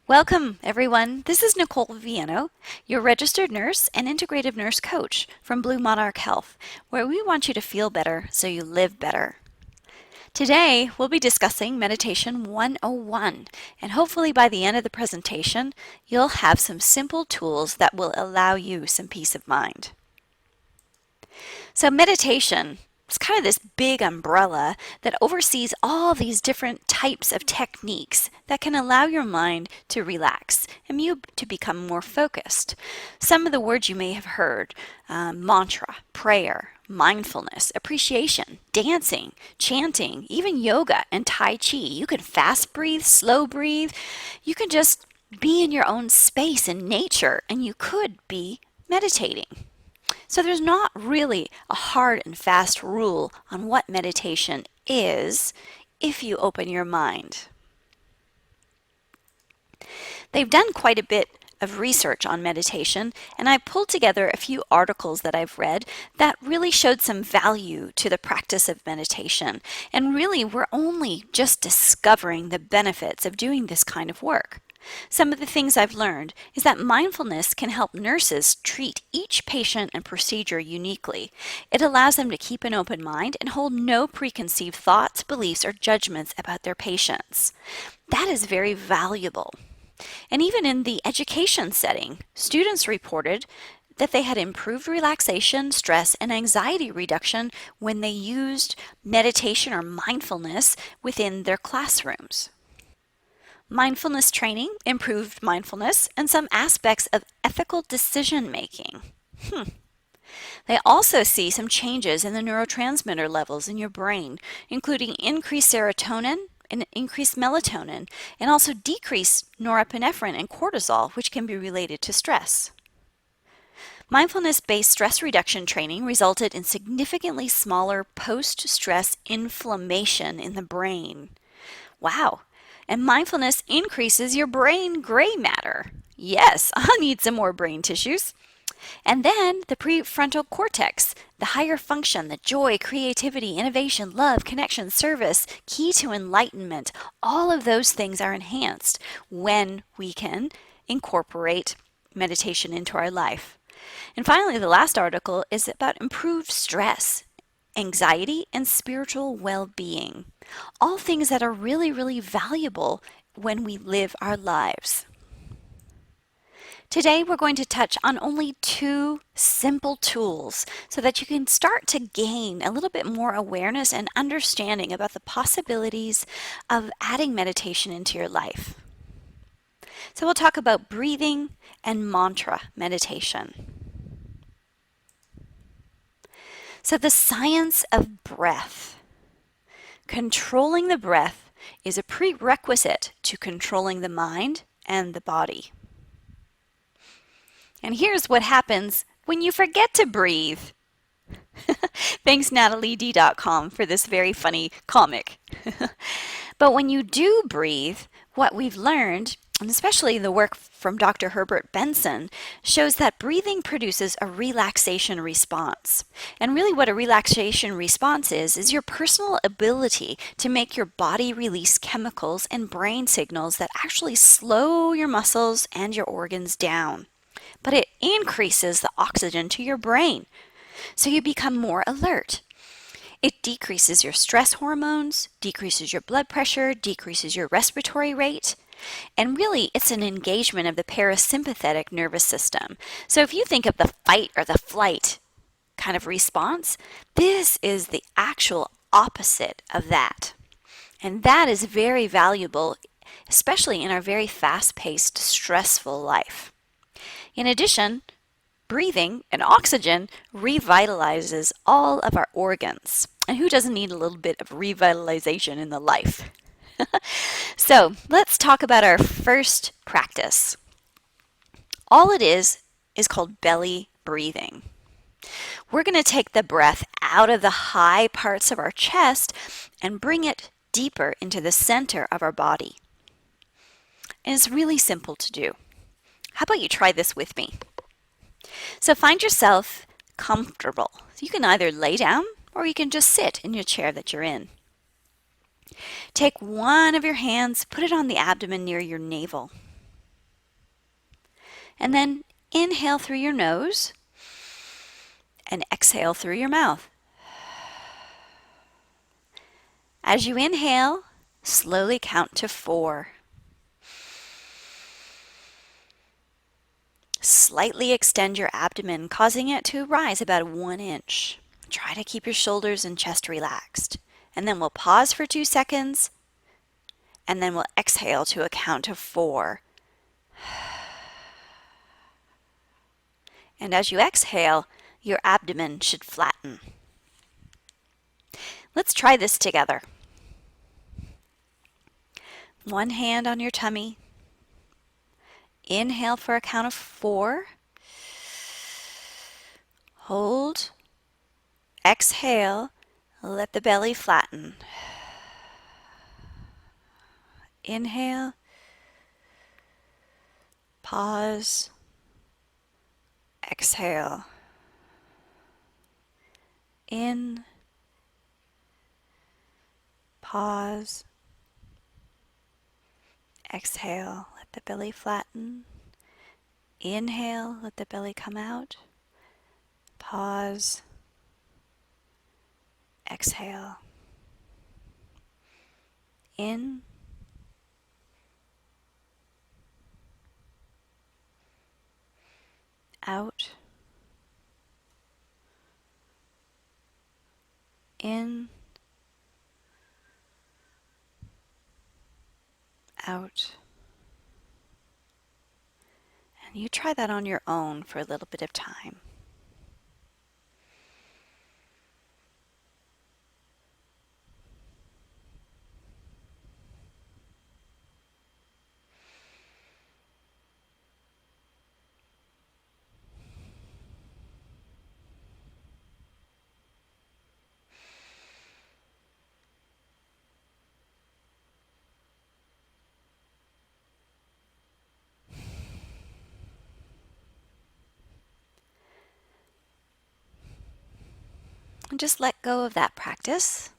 Welcome, everyone. This is Nicole Viano, your registered nurse and integrative nurse coach from Blue Monarch Health, where we want you to feel better so you live better. Today, we'll be discussing Meditation 101, and hopefully by the end of the presentation, you'll have some simple tools that will allow you some peace of mind. So meditation is kind of this big umbrella that oversees all these different types of techniques that can allow your mind to relax and you to become more focused. Some of the words you may have heard, mantra, prayer, mindfulness, appreciation, dancing, chanting, even yoga and Tai Chi. You can fast breathe, slow breathe. You can just be in your own space in nature and you could be meditating. So there's not really a hard and fast rule on what meditation is if you open your mind. They've done quite a bit of research on meditation, and I pulled together a few articles that I've read that really showed some value to the practice of meditation. And really, we're only just discovering the benefits of doing this kind of work. Some of the things I've learned is that mindfulness can help nurses treat each patient and procedure uniquely. It allows them to keep an open mind and hold no preconceived thoughts, beliefs, or judgments about their patients. That is very valuable. And even in the education setting, students reported that they had improved relaxation, stress, and anxiety reduction when they used meditation or mindfulness within their classrooms. Mindfulness training improved mindfulness and some aspects of ethical decision making. They also see some changes in the neurotransmitter levels in your brain, including increased serotonin and increased melatonin, and also decreased norepinephrine and cortisol, which can be related to stress. Mindfulness-based stress reduction training resulted in significantly smaller post-stress inflammation in the brain. Wow! And mindfulness increases your brain gray matter. Yes, I'll need some more brain tissues. And then the prefrontal cortex, the higher function, the joy, creativity, innovation, love, connection, service, key to enlightenment, all of those things are enhanced when we can incorporate meditation into our life. And finally, the last article is about improved stress, anxiety, and spiritual well-being. All things that are really, really valuable when we live our lives. Today, we're going to touch on only two simple tools so that you can start to gain a little bit more awareness and understanding about the possibilities of adding meditation into your life. So we'll talk about breathing and mantra meditation. So the science of breath. Controlling the breath is a prerequisite to controlling the mind and the body. And here's what happens when you forget to breathe. Thanks NatalieD.com for this very funny comic. But when you do breathe, what we've learned, and especially the work from Dr. Herbert Benson, shows that breathing produces a relaxation response. And really what a relaxation response is your personal ability to make your body release chemicals and brain signals that actually slow your muscles and your organs down. But it increases the oxygen to your brain, so you become more alert. It decreases your stress hormones, decreases your blood pressure, decreases your respiratory rate, and really it's an engagement of the parasympathetic nervous system. So if you think of the fight or the flight kind of response, this is the actual opposite of that. And that is very valuable, especially in our very fast-paced, stressful life. In addition, breathing and oxygen revitalizes all of our organs. And who doesn't need a little bit of revitalization in the life? So let's talk about our first practice. All it is called belly breathing. We're going to take the breath out of the high parts of our chest and bring it deeper into the center of our body. And it's really simple to do. How about you try this with me? So find yourself comfortable. You can either lay down or you can just sit in your chair that you're in. Take one of your hands, put it on the abdomen near your navel. And then inhale through your nose and exhale through your mouth. As you inhale, slowly count to 4. Slightly extend your abdomen, causing it to rise about 1 inch. Try to keep your shoulders and chest relaxed. And then we'll pause for 2 seconds, and then we'll exhale to a count of 4. And as you exhale, your abdomen should flatten. Let's try this together. One hand on your tummy. Inhale for a count of 4. Hold. Exhale. Let the belly flatten. Inhale. Pause. Exhale. In. Pause. Exhale. Let the belly flatten. Inhale. Let the belly come out. Pause. Exhale. In. Out. In. Out. And you try that on your own for a little bit of time. And just let go of that practice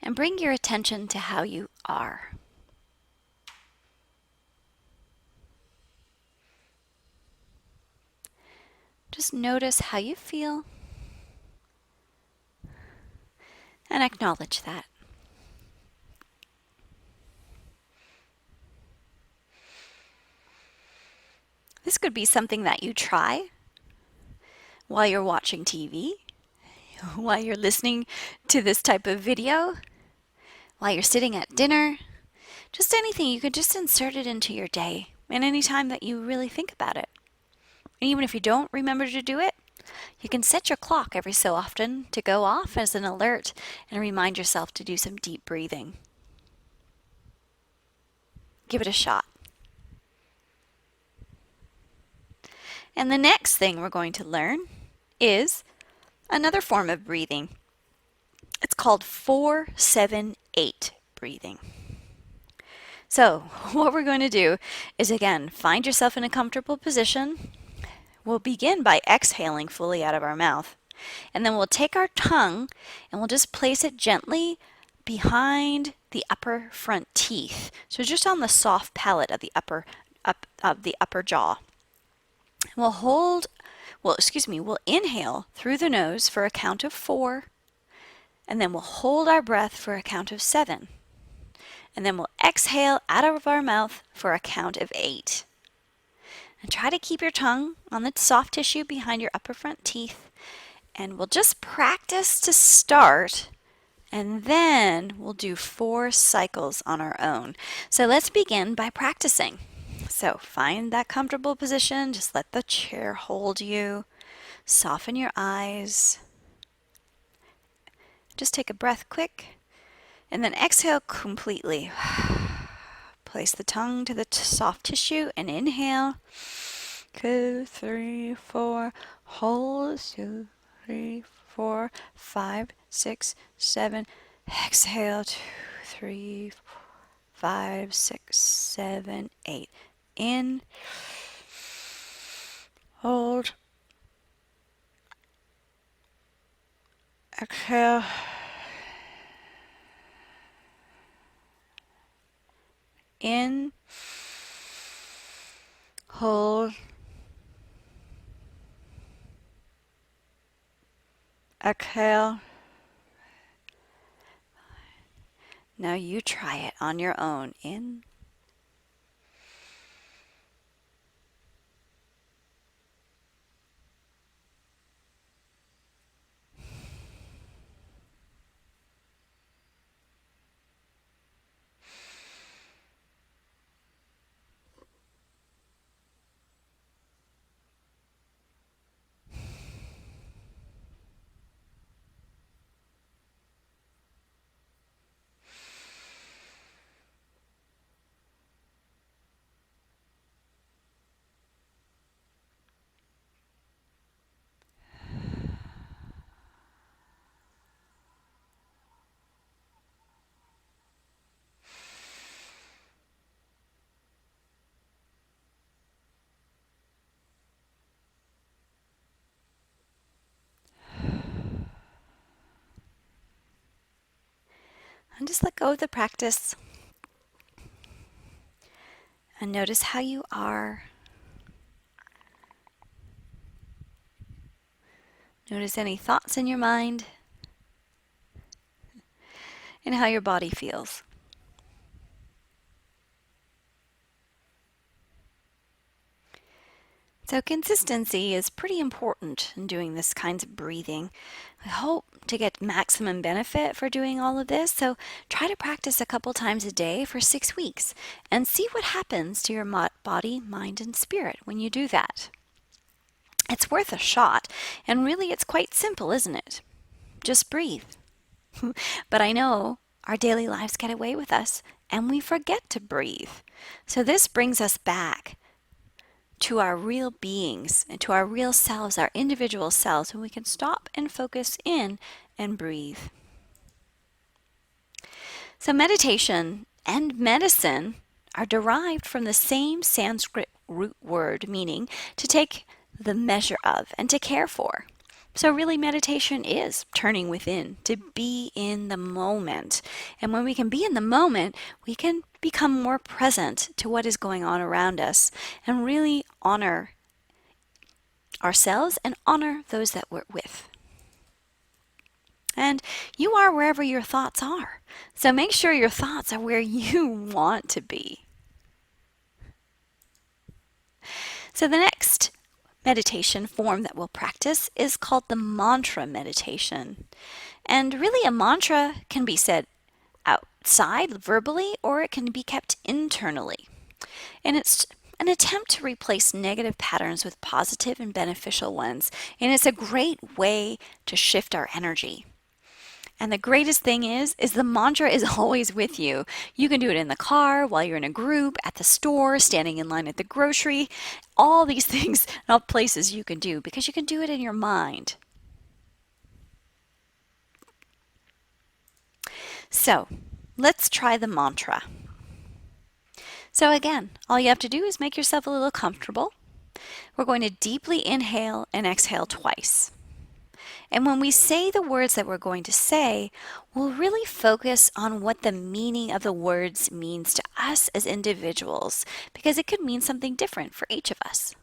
and bring your attention to how you are. Just notice how you feel and acknowledge that. This could be something that you try while you're watching TV, while you're listening to this type of video, while you're sitting at dinner, just anything. You could just insert it into your day and any time that you really think about it. And even if you don't remember to do it, you can set your clock every so often to go off as an alert and remind yourself to do some deep breathing. Give it a shot. And the next thing we're going to learn is another form of breathing. It's called 4-7-8 breathing. So what we're going to do is, again, find yourself in a comfortable position. We'll begin by exhaling fully out of our mouth. And then we'll take our tongue and we'll just place it gently behind the upper front teeth. So just on the soft palate of the upper jaw. We'll inhale through the nose for a count of 4, and then we'll hold our breath for a count of 7. And then we'll exhale out of our mouth for a count of 8. And try to keep your tongue on the soft tissue behind your upper front teeth. And we'll just practice to start, and then we'll do 4 cycles on our own. So let's begin by practicing. So find that comfortable position. Just let the chair hold you. Soften your eyes. Just take a breath quick, and then exhale completely. Place the tongue to the soft tissue and inhale. 2, 3, 4. Hold. 2, 3, 4, 5, 6, 7. Exhale. 2, 3, 4, 5, 6, 7, 8. In. Hold. Exhale. In. Hold. Exhale. Now you try it on your own. In. And just let go of the practice. And notice how you are. Notice any thoughts in your mind and how your body feels. So consistency is pretty important in doing this kinds of breathing. I hope to get maximum benefit for doing all of this, so try to practice a couple times a day for 6 weeks and see what happens to your body, mind, and spirit when you do that. It's worth a shot, and really it's quite simple, isn't it? Just breathe. But I know our daily lives get away with us and we forget to breathe. So this brings us back to our real beings and to our real selves, our individual selves, when we can stop and focus in and breathe. So meditation and medicine are derived from the same Sanskrit root word meaning to take the measure of and to care for. So really meditation is turning within to be in the moment. And when we can be in the moment, we can become more present to what is going on around us and really honor ourselves and honor those that we're with. And you are wherever your thoughts are. So make sure your thoughts are where you want to be. So the next meditation form that we'll practice is called the mantra meditation. And really, a mantra can be said outside verbally or it can be kept internally. And it's an attempt to replace negative patterns with positive and beneficial ones. And it's a great way to shift our energy. And the greatest thing is the mantra is always with you. You can do it in the car, while you're in a group, at the store, standing in line at the grocery. All these things, all places you can do because you can do it in your mind. So, let's try the mantra. So again, all you have to do is make yourself a little comfortable. We're going to deeply inhale and exhale twice. And when we say the words that we're going to say, we'll really focus on what the meaning of the words means to us as individuals, because it could mean something different for each of us.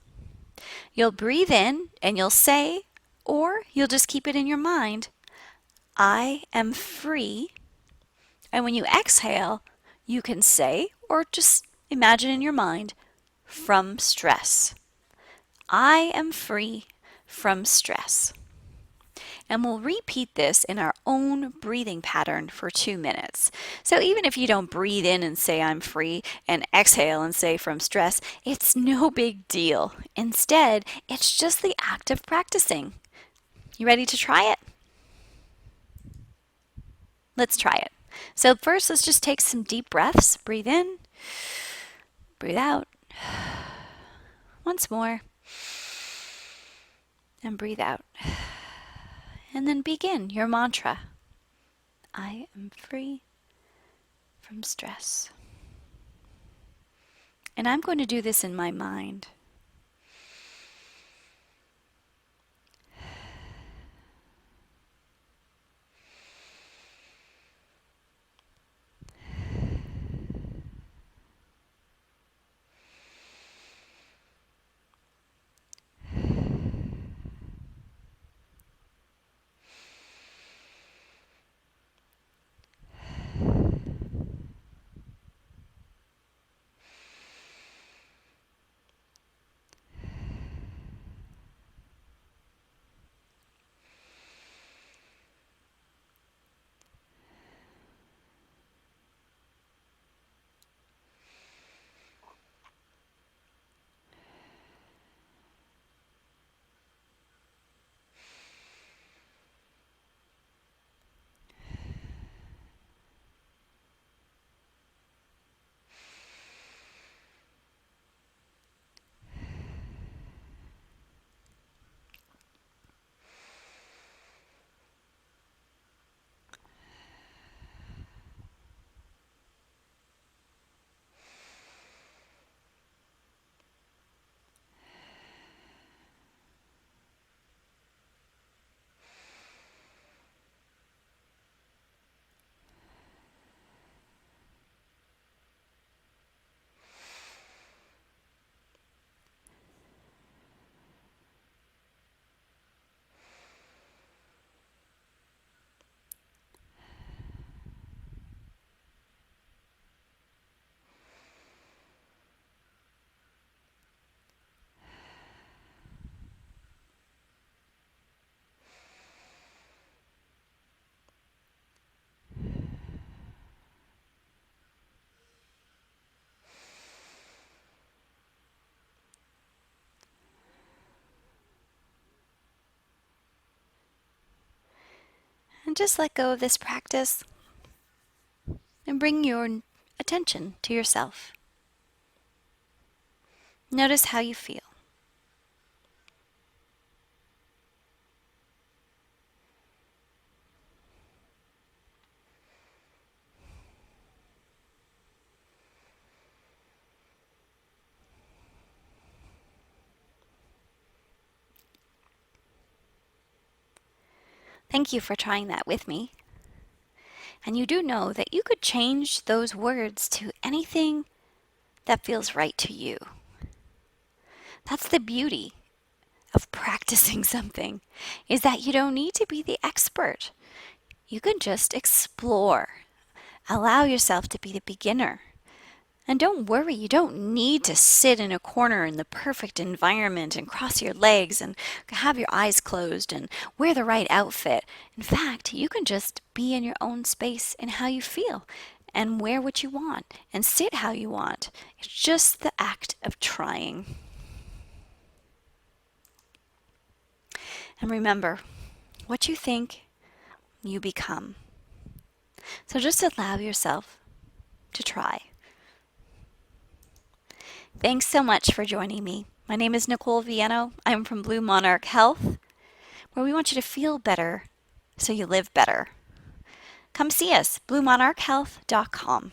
You'll breathe in and you'll say, or you'll just keep it in your mind, I am free. And when you exhale, you can say, or just imagine in your mind, from stress. I am free from stress. And we'll repeat this in our own breathing pattern for 2 minutes. So even if you don't breathe in and say I'm free and exhale and say from stress, it's no big deal. Instead, it's just the act of practicing. You ready to try it? Let's try it. So first, let's just take some deep breaths. Breathe in, breathe out. Once more. And breathe out. And then begin your mantra. I am free from stress. And I'm going to do this in my mind. just let go of this practice and bring your attention to yourself. Notice how you feel. Thank you for trying that with me. And you do know that you could change those words to anything that feels right to you. That's the beauty of practicing something, is that you don't need to be the expert. You can just explore. Allow yourself to be the beginner. And don't worry, you don't need to sit in a corner in the perfect environment and cross your legs and have your eyes closed and wear the right outfit. In fact, you can just be in your own space and how you feel and wear what you want and sit how you want. It's just the act of trying. And remember, what you think, you become. So just allow yourself to try. Thanks so much for joining me. My name is Nicole Viano. I'm from Blue Monarch Health, where we want you to feel better so you live better. Come see us, bluemonarchhealth.com.